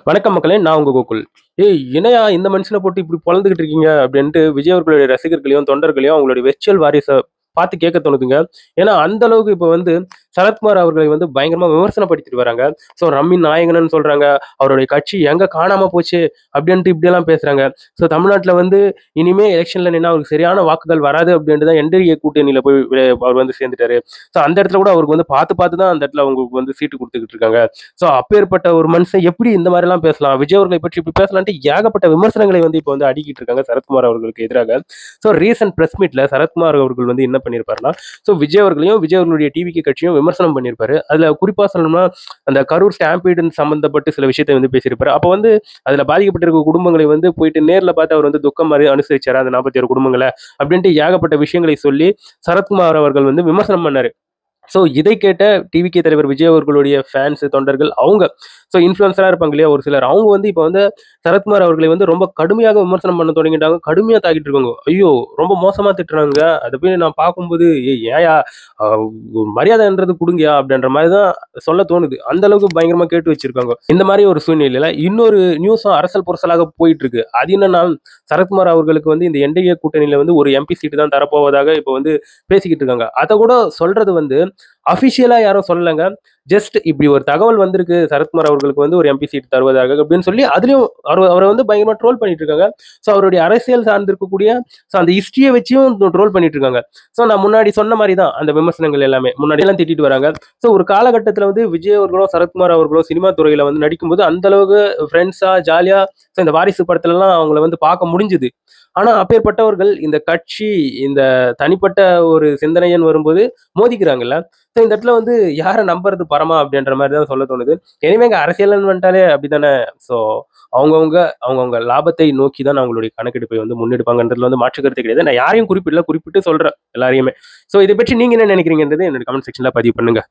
வணக்கம் மக்களே! நான் உங்க கோகுல். ஏய் என்னய்யா இந்த மனுஷன போட்டு இப்படி பொளந்துகிட்டு இருக்கீங்க? அப்படின்ட்டு விஜய் அவர்களுடைய ரசிகர்களையும், தொண்டர்களையும் அவங்களுடைய வெர்ச்சுவல் வாரிச பார்த்து கேட்க தோணுதுங்க. ஏன்னா, அந்த அளவுக்கு இப்ப வந்து சரத்குமார் அவர்களை வந்து பயங்கரமா விமர்சனப்படுத்திட்டு வராங்க. ஸோ ரம்மி நாயகன்னு சொல்றாங்க. அவருடைய கட்சி எங்க காணாம போச்சு? அப்படின்ட்டு இப்படியெல்லாம் பேசுறாங்க. ஸோ தமிழ்நாட்டுல வந்து இனிமே எலக்ஷன்ல நின்னா அவருக்கு சரியான வாக்குகள் வராது அப்படின்ட்டு தான் என்டிஏ கூட்டணியில போய் அவர் வந்து சேர்ந்துட்டாரு. ஸோ அந்த இடத்துல கூட அவருக்கு வந்து பார்த்து பார்த்து தான் அந்த இடத்துல அவங்களுக்கு வந்து சீட்டு குடுத்துக்கிட்டு இருக்காங்க. ஸோ அப்பேற்பட்ட ஒரு மனுஷன் எப்படி இந்த மாதிரிலாம் பேசலாம்? விஜய் அவர்களை பற்றி இப்படி பேசலான்ட்டு ஏகப்பட்ட விமர்சனங்களை வந்து இப்ப வந்து அடுக்கிட்டு இருக்காங்க சரத்குமார் அவர்களுக்கு எதிராக. ஸோ ரீசென்ட் பிரஸ் மீட்ல சரத்குமார் அவர்கள் வந்து என்ன பண்ணியிருப்பாருன்னா, ஸோ விஜய் அவர்களையும், விஜய் அவர்களுடைய டிவிகே கட்சியும் விமர்சனம் பண்ணியிருப்பாரு. அதுல குறிப்பா சொல்லணும்னா, அந்த கரூர் ஸ்டாம்பீடுன்னு சம்பந்தப்பட்டு சில விஷயத்த வந்து பேசியிருப்பாரு. அப்ப வந்து அதுல பாதிக்கப்பட்டிருக்க குடும்பங்களை வந்து போயிட்டு நேர்ல பார்த்து அவர் வந்து துக்கம் மாரி அனுசரிச்சாரு. அந்த 46 குடும்பங்கள அப்படின்ட்டு ஏகப்பட்ட விஷயங்களை சொல்லி சரத்குமார் அவர்கள் வந்து விமர்சனம் பண்ணாரு. ஸோ இதை கேட்ட டிவிகே தலைவர் விஜய் அவர்களுடைய ஃபேன்ஸ், தொண்டர்கள் அவங்க ஸோ இன்ஃப்ளூயன்சரா இருப்பாங்க இல்லையா ஒரு சிலர். அவங்க வந்து இப்ப வந்து சரத்குமார் அவர்களை வந்து ரொம்ப கடுமையாக விமர்சனம் பண்ண தொடங்கிட்டாங்க. கடுமையா தாக்கிட்டு இருக்காங்க. ஐயோ! ரொம்ப மோசமா திட்டுறாங்க. அத போய் நான் பார்க்கும்போது, ஏன்யா அ மரியாதைன்றது குடுங்கயா அப்படின்ற மாரி தான் சொல்ல தோணுது. அந்த அளவுக்கு பயங்கரமா கேட்டு வச்சிருக்காங்க. இந்த மாரி ஒரு சூழ்நிலையில இன்னொரு நியூஸும் அரசல் புரசலாக போயிட்டு இருக்கு. அது என்னன்னா, சரத்குமார் அவர்களுக்கு வந்து இந்த என்டிஏ கூட்டணியில வந்து ஒரு எம்பி சீட்டு தான் தரப்போவதாக இப்ப வந்து பேசிக்கிட்டு இருக்காங்க. அத கூட சொல்றது வந்து அஃபிஷியலா யாரும் சொல்லலங்க. ஜஸ்ட் இப்படி ஒரு தகவல் வந்திருக்கு. சரத்குமார் அவர்களுக்கு வந்து ஒரு எம்பி சீட் தருவதாக அப்படின்னு சொல்லி, அதிலயும் அவர வந்து பயங்கரமா ட்ரோல் பண்ணிட்டு இருக்காங்க. ஸோ அவருடைய அரசியல் சார்ந்து இருக்கக்கூடிய அந்த ஹிஸ்டரிய வச்சும் ட்ரோல் பண்ணிட்டு இருக்காங்க. ஸோ நான் முன்னாடி சொன்ன மாரி தான் அந்த விமர்சனங்கள் எல்லாமே. முன்னாடிலாம் திட்டிட்டு வராங்க. ஸோ ஒரு காலகட்டத்தில வந்து விஜய் அவர்களும், சரத்குமார் அவர்களும் சினிமா துறையில வந்து நடிக்கும்போது அந்த அளவுக்கு ஃப்ரெண்ட்ஸா, ஜாலியா ஸோ இந்த வாரிசு படத்துலலாம் அவங்கள வந்து பார்க்க முடிஞ்சது. ஆனா அப்பேற்பட்டவர்கள் இந்த கட்சி, இந்த தனிப்பட்ட ஒரு சிந்தனைன்னு வரும்போது மோதிக்கிறாங்கல்ல. ஸோ இந்த இடத்துல வந்து யார நம்புறது பரமா அப்படின்ற மாரி தான் சொல்ல தோணுது. எனிவேங்க அரசியல்ன்னு வந்துட்டாலே அப்படித்தானே. ஸோ அவங்கவங்க அவங்கவங்க லாபத்தை நோக்கி தான் அவங்களுடைய கணக்கெடுப்பை வந்து முன்னெடுப்பாங்கன்றதுல வந்து மாற்று கருத்தே கிடையாது. நான் யாரையும் குறிப்பிடல, குறிப்பிட்டு சொல்றேன் எல்லாரையுமே. ஸோ இத பற்றி நீங்க என்ன நினைக்கிறீங்கன்றத என்னோட கமெண்ட் செக்ஷன்ல பதிவு பண்ணுங்க.